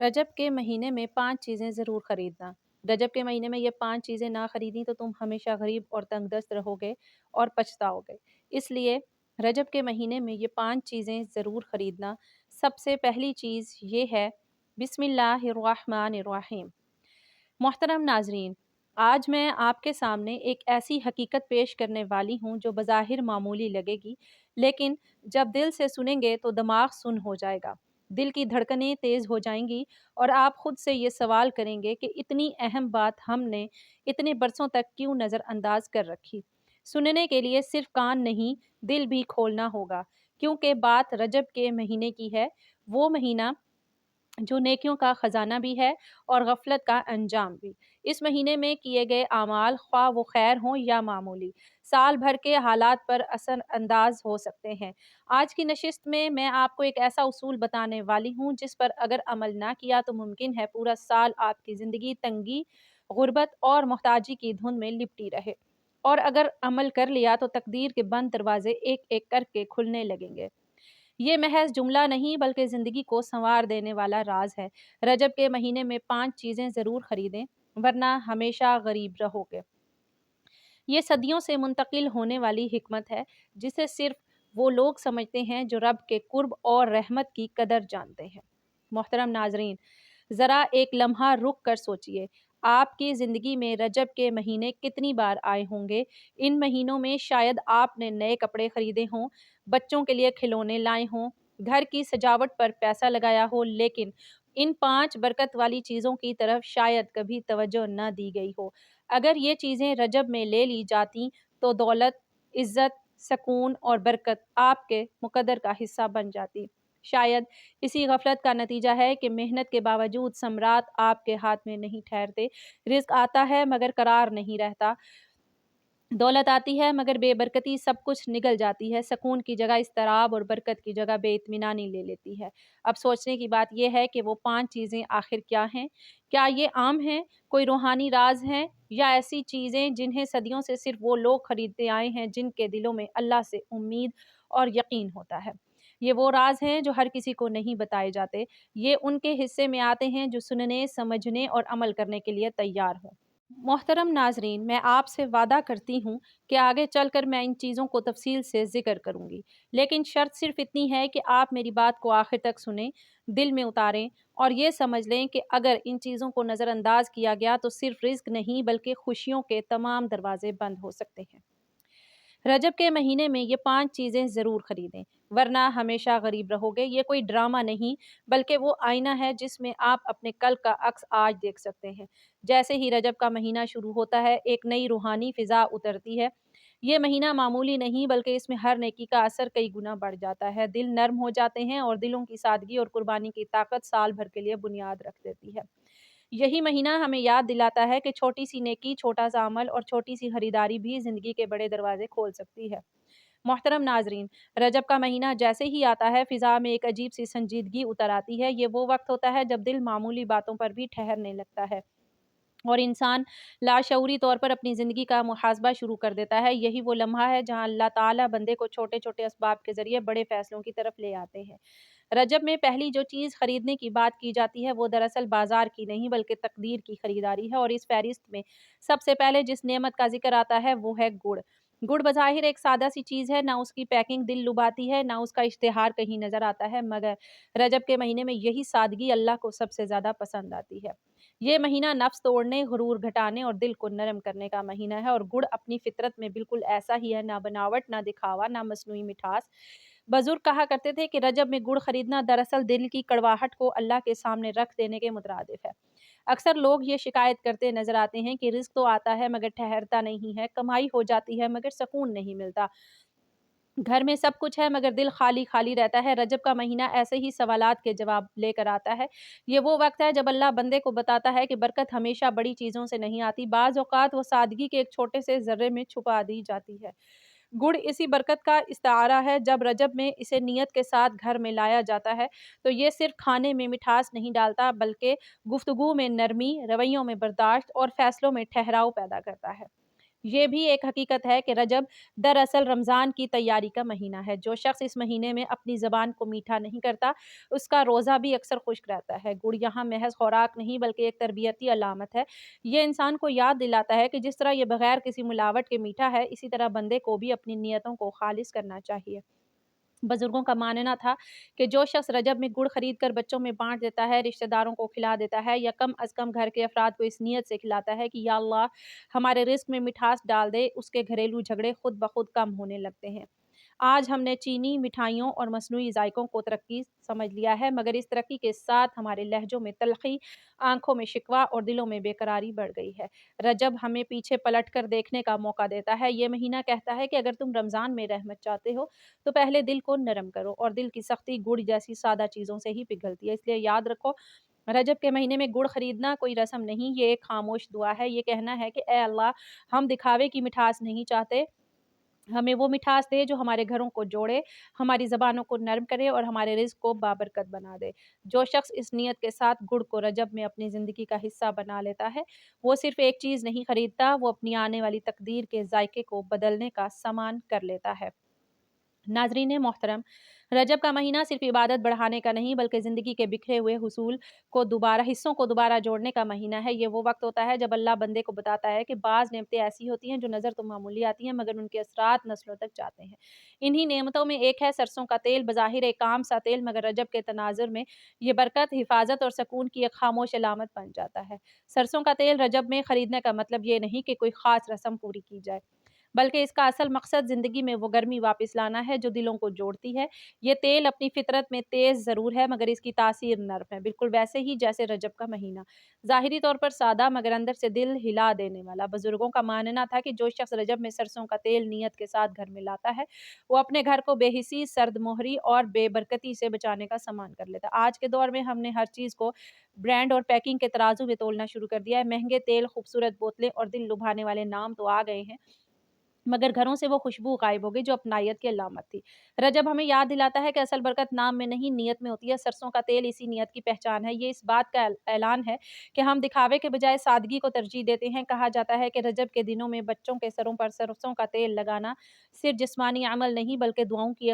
रजब के महीने में 5 चीज़ें ज़रूर खरीदना। रजब के महीने में ये 5 चीज़ें ना खरीदी तो तुम हमेशा गरीब और तंगदस्त रहोगे और पछताओगे। इसलिए रजब के महीने में ये 5 चीज़ें ज़रूर खरीदना। सबसे पहली चीज़ ये है बिस्मिल्लाहिर्रहमानिर्रहीम। मोहतरम नाज़रीन, आज मैं आपके सामने एक ऐसी हकीकत पेश करने वाली हूँ जो बज़ाहिर मामूली लगेगी, लेकिन जब दिल से सुनेंगे तो दिमाग सुन हो जाएगा। दिल की धड़कनें तेज़ हो जाएंगी और आप खुद से ये सवाल करेंगे कि इतनी अहम बात हमने इतने बरसों तक क्यों नज़रअंदाज कर रखी। सुनने के लिए सिर्फ कान नहीं, दिल भी खोलना होगा, क्योंकि बात रजब के महीने की है। वो महीना जो नेकियों का ख़ज़ाना भी है और गफ़लत का अंजाम भी। इस महीने में किए गए आमाल, ख्वाह वो खैर हों या मामूली, साल भर के हालात पर असर अंदाज हो सकते हैं। आज की नशिस्त में मैं आपको एक ऐसा उसूल बताने वाली हूँ जिस पर अगर अमल ना किया तो मुमकिन है पूरा साल आपकी ज़िंदगी तंगी, गुर्बत और मोहताजी की धुन में लिपटी रहे, और अगर अमल कर लिया तो तकदीर के बंद दरवाजे एक एक करके खुलने लगेंगे। ये महज जुमला नहीं बल्कि ज़िंदगी को संवार देने वाला राज है। रजब के महीने में 5 चीज़ें ज़रूर खरीदें, वरना हमेशा गरीब रहोगे। ये सदियों से मुंतकिल होने वाली हिकमत है जिसे सिर्फ वो लोग समझते हैं जो रब के कुर्ब और रहमत की कदर जानते हैं। मोहतरम नाजरीन, ज़रा एक लम्हा रुक कर सोचिए, आपकी ज़िंदगी में रजब के महीने कितनी बार आए होंगे। इन महीनों में शायद आपने नए कपड़े खरीदे हों, बच्चों के लिए खिलौने लाए हों, घर की सजावट पर पैसा लगाया हो, लेकिन इन 5 बरकत वाली चीज़ों की तरफ शायद कभी तवज्जो न दी गई हो। अगर ये चीज़ें रजब में ले ली जाती तो दौलत, इज़्ज़त, सकून और बरकत आपके मुक़द्दर का हिस्सा बन जाती। शायद इसी गफलत का नतीजा है कि मेहनत के बावजूद सम्राट आपके हाथ में नहीं ठहरते। रिज़्क आता है मगर करार नहीं रहता। दौलत आती है मगर बेबरकती सब कुछ निगल जाती है। सकून की जगह इज़्तिराब और बरकत की जगह बेइत्मीनानी ले लेती है। अब सोचने की बात यह है कि वो 5 चीज़ें आखिर क्या हैं? क्या ये आम हैं, कोई रूहानी राज हैं, या ऐसी चीज़ें जिन्हें सदियों से सिर्फ वो लोग खरीदते आए हैं जिनके दिलों में अल्लाह से उम्मीद और यकीन होता है? ये वो राज हैं जो हर किसी को नहीं बताए जाते। ये उनके हिस्से में आते हैं जो सुनने, समझने और अमल करने के लिए तैयार हों। मोहतरम नाजरीन, मैं आपसे वादा करती हूँ कि आगे चलकर मैं इन चीज़ों को तफसील से ज़िक्र करूँगी, लेकिन शर्त सिर्फ इतनी है कि आप मेरी बात को आखिर तक सुनें, दिल में उतारें और ये समझ लें कि अगर इन चीज़ों को नज़रअंदाज किया गया तो सिर्फ रिस्क नहीं बल्कि खुशियों के तमाम दरवाजे बंद हो सकते हैं। रजब के महीने में ये 5 चीज़ें ज़रूर खरीदें, वरना हमेशा गरीब रहोगे। ये कोई ड्रामा नहीं, बल्कि वो आईना है जिसमें आप अपने कल का अक्स आज देख सकते हैं। जैसे ही रजब का महीना शुरू होता है, एक नई रूहानी फ़िज़ा उतरती है। ये महीना मामूली नहीं बल्कि इसमें हर नेकी का असर कई गुना बढ़ जाता है। दिल नर्म हो जाते हैं और दिलों की सादगी और कुर्बानी की ताकत साल भर के लिए बुनियाद रख देती है। यही महीना हमें याद दिलाता है कि छोटी सी नेकी, छोटा सा अमल और छोटी सी खरीदारी भी ज़िंदगी के बड़े दरवाजे खोल सकती है। मोहतरम नाजरीन, रजब का महीना जैसे ही आता है फ़िज़ा में एक अजीब सी संजीदगी उतर आती है। ये वो वक्त होता है जब दिल मामूली बातों पर भी ठहरने लगता है और इंसान लाशऊरी तौर पर अपनी ज़िंदगी का मुहासबा शुरू कर देता है। यही वो लम्हा है जहाँ अल्लाह ताला बंदे को छोटे छोटे असबाब के ज़रिए बड़े फ़ैसलों की तरफ ले आते हैं। रजब में पहली जो चीज़ खरीदने की बात की जाती है वो दरअसल बाजार की नहीं बल्कि तकदीर की खरीदारी है, और इस फहरिस्त में सबसे पहले जिस नेमत का जिक्र आता है वो है गुड़। गुड़ बज़ाहिर एक सादा सी चीज़ है, ना उसकी पैकिंग दिल लुभाती है, ना उसका इश्तिहार कहीं नज़र आता है, मगर रजब के महीने में यही सादगी अल्लाह को सबसे ज़्यादा पसंद आती है। ये महीना नफ्स तोड़ने, गुरूर घटाने और दिल को नरम करने का महीना है, और गुड़ अपनी फितरत में बिल्कुल ऐसा ही है, ना बनावट, ना दिखावा, ना मस्नूई मिठास। बुजुर्ग कहा करते थे कि रजब में गुड़ खरीदना दरअसल दिल की कड़वाहट को अल्लाह के सामने रख देने के मुतरादिफ है। अक्सर लोग ये शिकायत करते नजर आते हैं कि रिस्क तो आता है मगर ठहरता नहीं है, कमाई हो जाती है मगर सुकून नहीं मिलता, घर में सब कुछ है मगर दिल खाली खाली रहता है। रजब का महीना ऐसे ही सवालात के जवाब लेकर आता है। ये वो वक्त है जब अल्लाह बंदे को बताता है कि बरकत हमेशा बड़ी चीज़ों से नहीं आती, बाज़ औक़ात वो सादगी के एक छोटे से ज़र्रे में छुपा दी जाती है। गुड़ इसी बरकत का इस्तारा है। जब रजब में इसे नियत के साथ घर में लाया जाता है तो ये सिर्फ खाने में मिठास नहीं डालता बल्कि गुफ्तगू में नरमी, रवैयों में बर्दाश्त और फैसलों में ठहराव पैदा करता है। ये भी एक हकीकत है कि रजब दरअसल रमज़ान की तैयारी का महीना है। जो शख्स इस महीने में अपनी ज़बान को मीठा नहीं करता, उसका रोज़ा भी अक्सर खुश्क रहता है। गुड़ यहाँ महज़ खुराक नहीं बल्कि एक तरबियती अलामत है। ये इंसान को याद दिलाता है कि जिस तरह ये बगैर किसी मिलावट के मीठा है, इसी तरह बंदे को भी अपनी नियतों को खालिस करना चाहिए। बुजुर्गों का मानना था कि जो शख्स रजब में गुड़ खरीद कर बच्चों में बांट देता है, रिश्तेदारों को खिला देता है या कम अज़ कम घर के अफराद को इस नीयत से खिलाता है कि या अल्लाह हमारे रिज़्क में मिठास डाल दे, उसके घरेलू झगड़े खुद ब खुद कम होने लगते हैं। आज हमने चीनी, मिठाइयों और मस्नूई ज़ायकों को तरक्की समझ लिया है, मगर इस तरक्की के साथ हमारे लहज़ों में तल्ख़ी, आँखों में शिकवा और दिलों में बेकरारी बढ़ गई है। रजब हमें पीछे पलट कर देखने का मौका देता है। ये महीना कहता है कि अगर तुम रमज़ान में रहमत चाहते हो, तो पहले दिल को नरम करो और दिल की सख्ती गुड़ जैसी सादा चीज़ों से ही पिघलती है। इसलिए याद रखो, रजब के महीने में गुड़ खरीदना कोई रस्म नहीं, ये एक खामोश दुआ है। ये कहना है कि ए अल्लाह, हम दिखावे की मिठास नहीं चाहते, हमें वो मिठास दे जो हमारे घरों को जोड़े, हमारी ज़बानों को नर्म करे और हमारे रिज़्क को बाबरकत बना दे। जो शख्स इस नियत के साथ गुड़ को रजब में अपनी ज़िंदगी का हिस्सा बना लेता है, वो सिर्फ़ एक चीज़ नहीं खरीदता, वो अपनी आने वाली तकदीर के ज़ायके को बदलने का सामान कर लेता है। नाज़रीन मोहतरम, रजब का महीना सिर्फ़ इबादत बढ़ाने का नहीं बल्कि ज़िंदगी के बिखरे हुए हुसूल को दोबारा हिस्सों को दोबारा जोड़ने का महीना है। ये वो वक़्त होता है जब अल्लाह बंदे को बताता है कि बाज़ नेमतें ऐसी होती हैं जो नज़र तो मामूली आती हैं, मगर उनके असरात नस्लों तक जाते हैं। इन्हीं नेमतों में एक है सरसों का तेल, बज़ाहिर एक आम सा तेल, मगर रजब के तनाज़ुर में ये बरकत, हिफ़ाज़त और सकून की एक खामोश अलामत बन जाता है। सरसों का तेल रजब में खरीदने का मतलब ये नहीं कि कोई ख़ास रस्म पूरी की जाए, बल्कि इसका असल मकसद ज़िंदगी में वो गर्मी वापस लाना है जो दिलों को जोड़ती है। ये तेल अपनी फ़ितरत में तेज़ ज़रूर है, मगर इसकी तासीर नर्म है, बिल्कुल वैसे ही जैसे रजब का महीना। ज़ाहिरी तौर पर सादा, मगर अंदर से दिल हिला देने वाला। बुज़ुर्गों का मानना था कि जो शख्स रजब में सरसों का तेल नियत के साथ घर में लाता है, वो अपने घर को बेहिसी, सर्दमोहरी और बेबरकती से बचाने का सामान कर लेता है। आज के दौर में हमने हर चीज़ को ब्रांड और पैकिंग के तराजू में तोलना शुरू कर दिया है। महँगे तेल, खूबसूरत बोतलें और दिल लुभाने वाले नाम तो आ गए हैं, मगर घरों से वो खुशबू गायब हो गई जो अपनायत की अलामत थी। रजब हमें याद दिलाता है कि असल बरकत नाम में नहीं, नियत में होती है। सरसों का तेल इसी नियत की पहचान है। ये इस बात का ऐलान है कि हम दिखावे के बजाय सादगी को तरजीह देते हैं। कहा जाता है कि रजब के दिनों में बच्चों के सरों पर सरसों का तेल लगाना सिर्फ जिस्मानी अमल नहीं बल्कि दुआओं की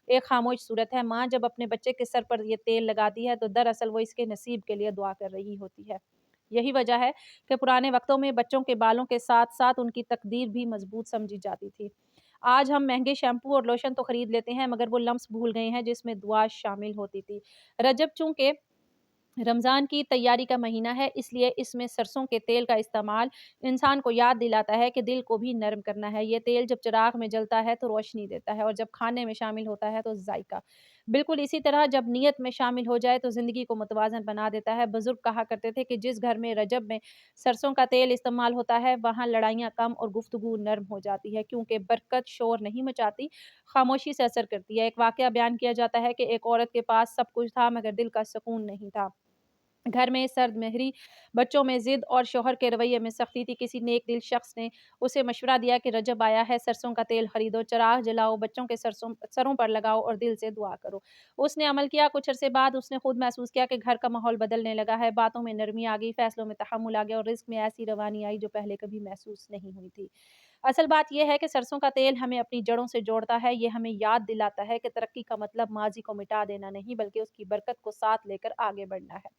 एक खामोश सूरत है। माँ जब अपने बच्चे के सर पर ये तेल लगाती है तो दरअसल वो इसके नसीब के लिए दुआ कर रही होती है। यही वजह है कि पुराने वक्तों में बच्चों के बालों के साथ-साथ उनकी तकदीर भी मज़बूत समझी जाती थी। आज हम महँगे शैम्पू और लोशन तो खरीद लेते हैं, मगर वो लम्स भूल गए हैं जिसमें दुआ शामिल होती थी। रजब चूँकि रमज़ान की तैयारी का महीना है, इसलिए इसमें सरसों के तेल का इस्तेमाल इंसान को याद दिलाता है कि दिल को भी नर्म करना है। ये तेल जब चिराग में जलता है तो रोशनी देता है और जब खाने में शामिल होता है तो ज़ायका। बिल्कुल इसी तरह जब नियत में शामिल हो जाए तो ज़िंदगी को मुतवाज़न बना देता है। बुज़ुर्ग कहा करते थे कि जिस घर में रजब में सरसों का तेल इस्तेमाल होता है, वहाँ लड़ाइयाँ कम और गुफ्तगू नर्म हो जाती है, क्योंकि बरकत शोर नहीं मचाती, खामोशी से असर करती है। एक वाक़या बयान किया जाता है कि एक औरत के पास सब कुछ था मगर दिल का सुकून नहीं था। घर में सर्द महरी, बच्चों में ज़िद और शौहर के रवैये में सख्ती थी। किसी नेक दिल शख्स ने उसे मशवरा दिया कि रजब आया है, सरसों का तेल खरीदो, चिराग जलाओ, बच्चों के सरों पर लगाओ और दिल से दुआ करो। उसने अमल किया। कुछ अरसे बाद उसने खुद महसूस किया कि घर का माहौल बदलने लगा है, बातों में नरमी आ गई, फैसलों में तहम्मुल आ गया और रिज़्क में ऐसी रवानी आई जो पहले कभी महसूस नहीं हुई थी। असल बात यह है कि सरसों का तेल हमें अपनी जड़ों से जोड़ता है। ये हमें याद दिलाता है कि तरक्की का मतलब माज़ी को मिटा देना नहीं, बल्कि उसकी बरकत को साथ लेकर आगे बढ़ना है।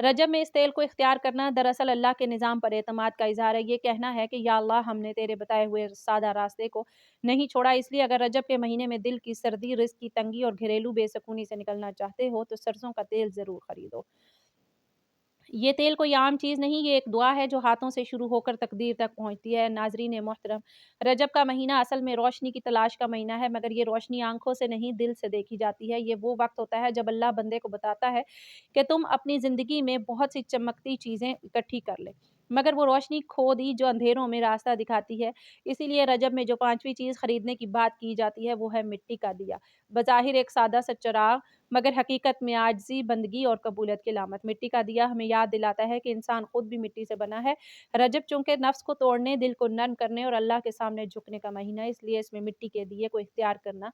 रजब में इस तेल को इख्तियार करना दरअसल अल्लाह के निज़ाम पर एतमाद का इज़हार है। ये कहना है कि या अल्लाह, हमने तेरे बताए हुए सादा रास्ते को नहीं छोड़ा, इसलिए अगर रजब के महीने में दिल की सर्दी, रिज़्क की तंगी और घरेलू बेसुकूनी से निकलना चाहते हो तो सरसों का तेल ज़रूर खरीदो। ये तेल कोई आम चीज़ नहीं, ये एक दुआ है जो हाथों से शुरू होकर तकदीर तक पहुँचती है। नाज़रीन मोहतरम, रजब का महीना असल में रोशनी की तलाश का महीना है, मगर ये रोशनी आँखों से नहीं, दिल से देखी जाती है। ये वो वक़्त होता है जब अल्लाह बंदे को बताता है कि तुम अपनी ज़िंदगी में बहुत सी चमकती चीज़ें इकट्ठी कर ले, मगर वो रोशनी खो दी जो अंधेरों में रास्ता दिखाती है। इसीलिए रजब में जो 5वीं चीज़ खरीदने की बात की जाती है, वो है मिट्टी का दिया। बज़ाहिर एक सादा सा चिराग, मगर हकीकत में आजिज़ी, बंदगी और कबूलियत की अलामत। मिट्टी का दिया हमें याद दिलाता है कि इंसान खुद भी मिट्टी से बना है। रजब चूँकि नफ्स को तोड़ने, दिल को नर्म करने और अल्लाह के सामने झुकने का महीना है, इसलिए इसमें मिट्टी के दिए को इख्तियार करना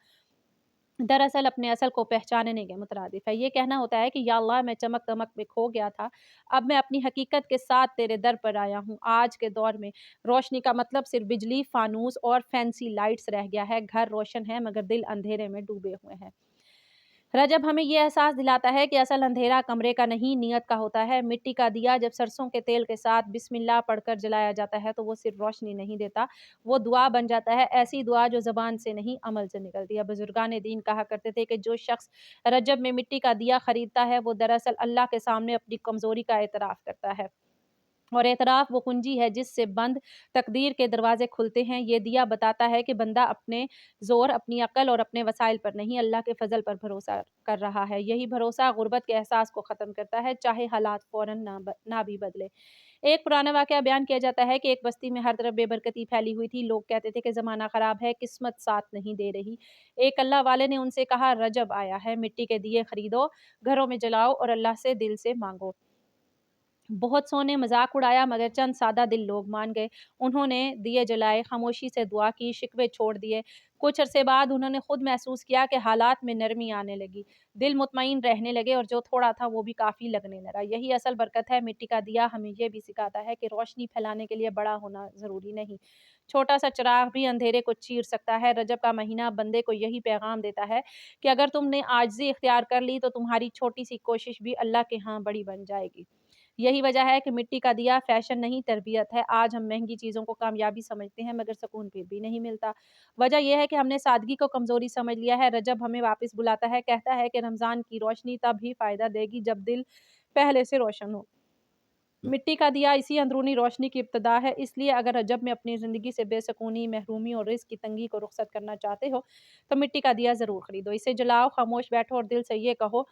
दरअसल अपने असल को पहचानने के मुतरादिफ है। ये कहना होता है कि या अल्लाह, मैं चमक-दमक में खो गया था, अब मैं अपनी हकीकत के साथ तेरे दर पर आया हूँ। आज के दौर में रोशनी का मतलब सिर्फ़ बिजली, फ़ानूस और फैंसी लाइट्स रह गया है। घर रोशन है मगर दिल अंधेरे में डूबे हुए हैं। रजब हमें ये एहसास दिलाता है कि असल अंधेरा कमरे का नहीं, नीयत का होता है। मिट्टी का दिया जब सरसों के तेल के साथ बिस्मिल्लाह पढ़कर जलाया जाता है, तो वो सिर्फ़ रोशनी नहीं देता, वो दुआ बन जाता है। ऐसी दुआ जो ज़बान से नहीं, अमल से निकलती है। बुज़ुर्गान दीन कहा करते थे कि जो शख़्स रजब में मिट्टी का दिया खरीदता है, वो दरअसल अल्लाह के सामने अपनी कमज़ोरी का एतराफ़ करता है। और एतराफ़ वो कुंजी है जिससे बंद तकदीर के दरवाज़े खुलते हैं। ये दिया बताता है कि बंदा अपने ज़ोर, अपनी अक़ल और अपने वसाइल पर नहीं, अल्लाह के फ़ज़ल पर भरोसा कर रहा है। यही भरोसा गुर्बत के एहसास को ख़त्म करता है, चाहे हालात फ़ौरन ना भी बदले। एक पुराना वाक़या बयान किया जाता है कि एक बस्ती में हर तरफ बेबरकती फैली हुई थी। लोग कहते थे कि ज़माना ख़राब है, किस्मत साथ नहीं दे रही। एक अल्लाह वाले ने उनसे कहा, रजब आया है, मिट्टी के दिए खरीदो, घरों में जलाओ और अल्लाह से दिल से माँगो। बहुत सौ ने मज़ाक उड़ाया मगर चंद सादा दिल लोग मान गए। उन्होंने दिए जलाए, खामोशी से दुआ की, शिकवे छोड़ दिए। कुछ अरसे बाद उन्होंने खुद महसूस किया कि हालात में नरमी आने लगी। दिल मुतमईन रहने लगे और जो थोड़ा था वो भी काफ़ी लगने लगा। यही असल बरकत है। मिट्टी का दिया हमें ये भी सिखाता है कि रोशनी फैलाने के लिए बड़ा होना ज़रूरी नहीं। छोटा-सा चिराग भी अंधेरे को चीर सकता है। रजब का महीना बंदे को यही पैगाम देता है कि अगर तुमने आजिज़ी इख्तियार कर ली तो तुम्हारी छोटी-सी कोशिश भी अल्लाह के यहाँ बड़ी बन जाएगी। यही वजह है कि मिट्टी का दिया फैशन नहीं, तरबियत है। आज हम महँगी चीज़ों को कामयाबी समझते हैं मगर सुकून फिर भी नहीं मिलता। वजह ये है कि हमने सादगी को कमज़ोरी समझ लिया है। रजब हमें वापस बुलाता है, कहता है कि रमज़ान की रोशनी तब ही फ़ायदा देगी जब दिल पहले से रोशन हो। मिट्टी का दिया इसी अंदरूनी रोशनी की इब्तिदा है। इसलिए अगर रजब में अपनी ज़िंदगी से बेसुकूनी, महरूमी और रिज़्क की तंगी को रुख़सत करना चाहते हो, तो मिट्टी का दिया ज़रूर खरीदो। इसे जलाओ, खामोश बैठो और दिल से ये कहो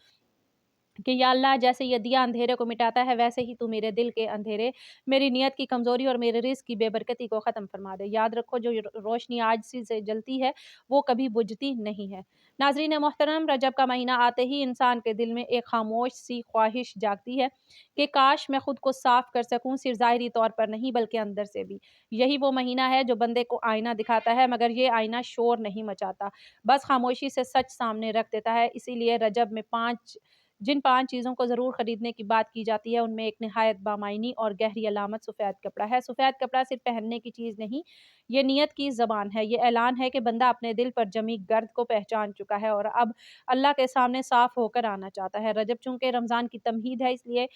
कि या अल्लाह, जैसे ये दिया अंधेरे को मिटाता है वैसे ही तू मेरे दिल के अंधेरे, मेरी नीयत की कमज़ोरी और मेरे रिज़्क की बेबरकती को ख़त्म फ़रमा दे। याद रखो, जो रोशनी आजिज़ी से जलती है वो कभी बुझती नहीं है। नाज़रीन मोहतरम, रजब का महीना आते ही इंसान के दिल में एक खामोश सी ख्वाहिश जागती है कि काश मैं खुद को साफ़ कर सकूँ, सिर्फ़ ज़ाहिरी तौर पर नहीं बल्कि अंदर से भी। यही वो महीना है जो बंदे को आईना दिखाता है मगर ये आईना शोर नहीं मचाता, बस खामोशी से सच सामने रख देता है। इसीलिए रजब में 5 चीज़ों को ज़रूर खरीदने की बात की जाती है, उनमें एक निहायत बामायनी और गहरी अलामत सफ़ेद कपड़ा है। सफ़ेद कपड़ा सिर्फ़ पहनने की चीज़ नहीं, ये नियत की ज़बान है। ये ऐलान है कि बंदा अपने दिल पर जमी गर्द को पहचान चुका है और अब अल्लाह के सामने साफ़ होकर आना चाहता है। रजब चूँकि रमज़ान की तमहीद है, इसलिए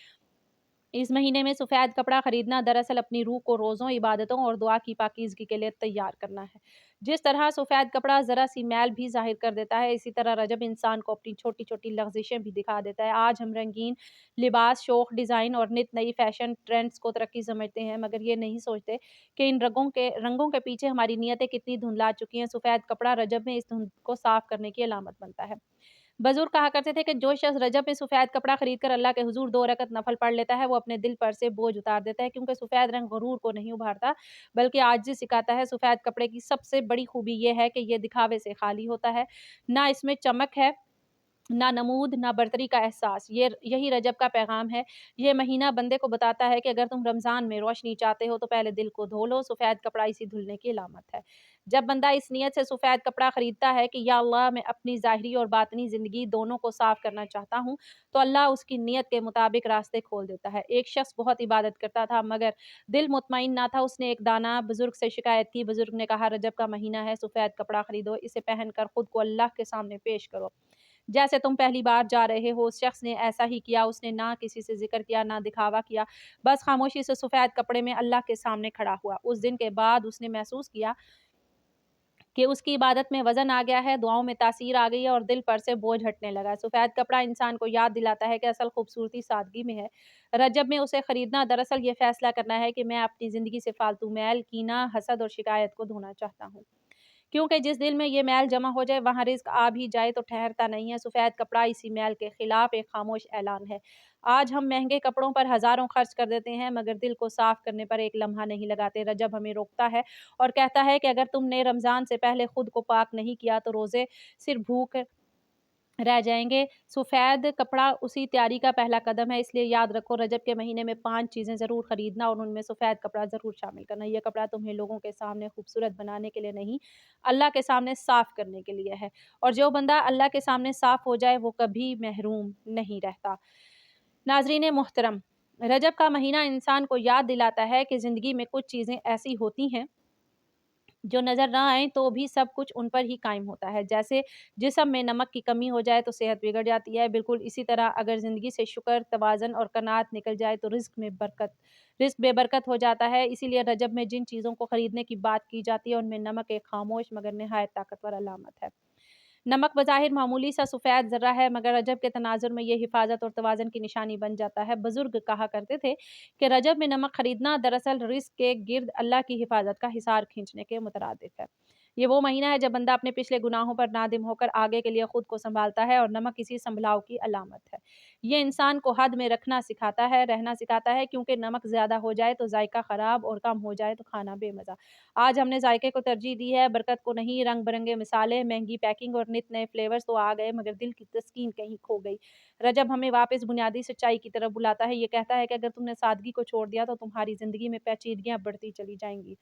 इस महीने में सफ़ेद कपड़ा खरीदना दरअसल अपनी रूह को रोज़ों, इबादतों और दुआ की पाकीज़गी के लिए तैयार करना है। जिस तरह सफ़ेद कपड़ा ज़रा-सी मैल भी ज़ाहिर कर देता है, इसी तरह रजब इंसान को अपनी छोटी-छोटी लग़ज़िशें भी दिखा देता है। आज हम रंगीन लिबास, शौक, डिज़ाइन और नित नई फ़ैशन ट्रेंड्स को तरक्की समझते हैं, मगर ये नहीं सोचते कि इन रंगों के पीछे हमारी नीयतें कितनी धुंधला चुकी हैं। सफ़ेद कपड़ा रजब में इस धुंध को साफ़ करने की अलामत बनता है। बुजुर्ग कहा करते थे कि जो शख्स रजब में सफ़ेद कपड़ा खरीद कर अल्लाह के हुज़ूर 2 रकत नफ़ल पढ़ लेता है, वो अपने दिल पर से बोझ उतार देता है, क्योंकि सफ़ेद रंग गुरूर को नहीं उभारता, बल्कि आजिज़ी सिखाता है। सफ़ेद कपड़े की सबसे बड़ी खूबी ये है कि ये दिखावे से खाली होता है, ना इसमें चमक है, ना नमूद, ना बरतरी का एहसास। ये यही रजब का पैगाम है। ये महीना बंदे को बताता है कि अगर तुम रमज़ान में रोशनी चाहते हो तो पहले दिल को धो लो। सफ़ेद कपड़ा इसी धुलने की अलामत है। जब बंदा इस नियत से सफ़ेद कपड़ा खरीदता है कि या अल्लाह, मैं अपनी ज़ाहिरी और बातिनी ज़िंदगी दोनों को साफ़ करना चाहता हूँ, तो अल्लाह उसकी नियत के मुताबिक रास्ते खोल देता है। एक शख़्स बहुत इबादत करता था मगर दिल मुतमईन ना था। उसने एक दाना बुज़ुर्ग से शिकायत की। बुज़ुर्ग ने कहा, रजब का महीना है, सफ़ेद कपड़ा खरीदो, इसे पहनकर खुद को अल्लाह के सामने पेश करो, जैसे तुम पहली बार जा रहे हो। उस शख्स ने ऐसा ही किया। उसने ना किसी से ज़िक्र किया, ना दिखावा किया, बस खामोशी से सफ़ेद कपड़े में अल्लाह के सामने खड़ा हुआ। उस दिन के बाद उसने महसूस किया कि उसकी इबादत में वज़न आ गया है, दुआओं में तासीर आ गई है और दिल पर से बोझ हटने लगा है। सफ़ेद कपड़ा इंसान को याद दिलाता है कि असल खूबसूरती सादगी में है। रजब में उसे खरीदना दरअसल ये फ़ैसला करना है कि मैं अपनी ज़िंदगी से फ़ालतू मैल, कीना, हसद और शिकायत को धोना चाहता हूँ। क्योंकि जिस दिल में ये मैल जमा हो जाए, वहाँ रिज़्क आ भी जाए तो ठहरता नहीं है। सफ़ेद कपड़ा इसी मैल के खिलाफ एक खामोश ऐलान है। आज हम महँगे कपड़ों पर हज़ारों खर्च कर देते हैं मगर दिल को साफ़ करने पर एक लम्हा नहीं लगाते। रजब हमें रोकता है और कहता है कि अगर तुमने रमज़ान से पहले खुद को पाक नहीं किया तो रोज़े सिर्फ़ भूख रह जाएँगे। सफ़ेद कपड़ा उसी तैयारी का पहला कदम है, इसलिए याद रखो रजब के महीने में 5 चीज़ें ज़रूर खरीदना और उनमें सफ़ेद कपड़ा ज़रूर शामिल करना। ये कपड़ा तुम्हें लोगों के सामने खूबसूरत बनाने के लिए नहीं, अल्लाह के सामने साफ़ करने के लिए है। और जो बंदा अल्लाह के सामने साफ़ हो जाए, वो कभी महरूम नहीं रहता। नाज़रीन मोहतरम, रजब का महीना इंसान को याद दिलाता है कि ज़िंदगी में कुछ चीज़ें ऐसी होती हैं जो नज़र ना आएँ तो भी सब कुछ उन पर ही कायम होता है। जैसे जिस्म में नमक की कमी हो जाए तो सेहत बिगड़ जाती है, बिल्कुल इसी तरह अगर ज़िंदगी से शुक्र, तवाज़ुन और क़नाअत निकल जाए तो रिज़्क बेबरकत हो जाता है। इसीलिए रजब में जिन चीज़ों को खरीदने की बात की जाती है, उनमें नमक एक ख़ामोश मगर निहायत ताकतवर अलामत है। नमक बज़ाहिर मामूली सा सफ़ेद ज़र्रा है, मगर रजब के तनाज़ुर में ये हिफ़ाज़त और तवाज़ुन की निशानी बन जाता है। बुज़ुर्ग कहा करते थे कि रजब में नमक खरीदना दरअसल रिज़्क के गिर्द अल्लाह की हिफ़ाज़त का हिसार खींचने के मुतरादिफ़ है। ये वो महीना है जब बंदा अपने पिछले गुनाहों पर नादिम होकर आगे के लिए खुद को सँभालता है, और नमक इसी सँभलाव की अलामत है। ये इंसान को हद में रहना सिखाता है, क्योंकि नमक ज़्यादा हो जाए तो ज़ायक़ा ख़राब और कम हो जाए तो खाना बेमज़ा। आज हमने ज़ायक़े को तरजीह दी है, बरकत को नहीं। रंग-बिरंगे मसाले, महँगी पैकिंग और नित नए फ्लेवर्स तो आ गए, मगर दिल की तस्कीन कहीं खो गई। रजब हमें वापस बुनियादी सच्चाई की तरफ बुलाता है। ये कहता है कि अगर तुमने सादगी को छोड़ दिया तो तुम्हारी ज़िंदगी में पेचीदगियाँ बढ़ती चली जाएँगी।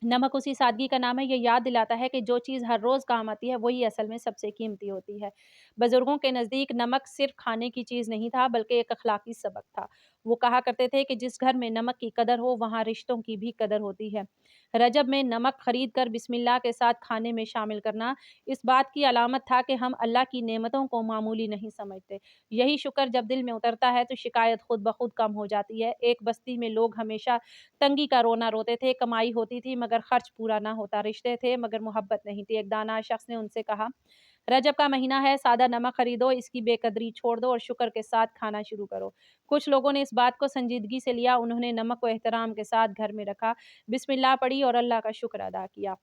नमक उसी सादगी का नाम है। ये याद दिलाता है कि जो चीज़ हर रोज़ काम आती है, वही असल में सबसे कीमती होती है। बुज़ुर्गों के नज़दीक नमक सिर्फ़ खाने की चीज़ नहीं था, बल्कि एक अख़लाक़ी सबक था। वो कहा करते थे कि जिस घर में नमक की कदर हो, वहाँ रिश्तों की भी कदर होती है। रजब में नमक खरीद कर बिस्मिल्लाह के साथ खाने में शामिल करना, इस बात की अलामत था कि हम अल्लाह की नेमतों को मामूली नहीं समझते। यही शुक्र जब दिल में उतरता है, तो शिकायत खुद ब खुद कम हो जाती है। एक बस्ती में लोग हमेशा तंगी का रोना रोते थे, कमाई होती थी मगर खर्च पूरा ना होता, रिश्ते थे मगर मोहब्बत नहीं थी। एक दाना शख्स ने उनसे कहा, रजब का महीना है, सादा नमक खरीदो, इसकी बेकदरी छोड़ दो और शुक्र के साथ खाना शुरू करो। कुछ लोगों ने इस बात को संजीदगी से लिया, उन्होंने नमक को एहतराम के साथ घर में रखा, बिस्मिल्लाह पढ़ी और अल्लाह का शुक्र अदा किया।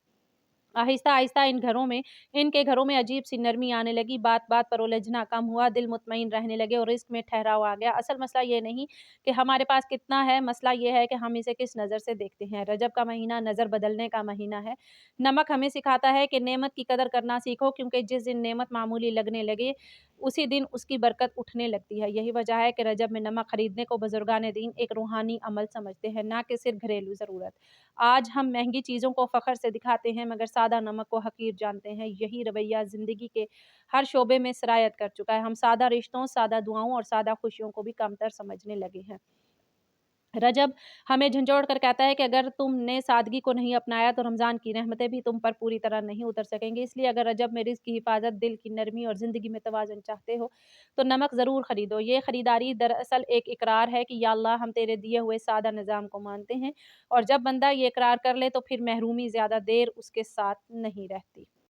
आहिस्ता-आहिस्ता इनके घरों में अजीब-सी नरमी आने लगी, बात-बात पर उलझना कम हुआ, दिल मुतमईन रहने लगे और रिज़्क में ठहराव आ गया। असल मसला ये नहीं कि हमारे पास कितना है, मसला ये है कि हम इसे किस नज़र से देखते हैं। रजब का महीना नज़र बदलने का महीना है। नमक हमें सिखाता है कि नेमत की कदर करना सीखो, क्योंकि जिस दिन नेमत मामूली लगने लगे, उसी दिन उसकी बरकत उठने लगती है। यही वजह है कि रजब में नमक खरीदने को बुज़ुर्गाने दीन एक रूहानी अमल समझते हैं, ना कि सिर्फ़ घरेलू ज़रूरत। आज हम महँगी चीज़ों को फ़ख्र से दिखाते हैं, मगर सादा नमक को हक़ीर जानते हैं। यही रवैया ज़िंदगी के हर शोबे में सिरायत कर चुका है। हम सादा रिश्तों, सादा दुआओं और सादा खुशियों को भी कमतर समझने लगे हैं। रजब हमें झंझोड़ कर कहता है कि अगर तुमने सादगी को नहीं अपनाया तो रमज़ान की रहमतें भी तुम पर पूरी तरह नहीं उतर सकेंगी। इसलिए अगर रजब में रिज़्क की हिफ़ाज़त, दिल की नरमी और ज़िंदगी में तवाज़ुन चाहते हो, तो नमक ज़रूर खरीदो। ये खरीदारी दरअसल एक इकरार है कि या अल्लाह, हम तेरे दिए हुए सादा निज़ाम को मानते हैं, और जब बंदा ये इकरार कर ले तो फिर महरूमी ज़्यादा देर उसके साथ नहीं रहती।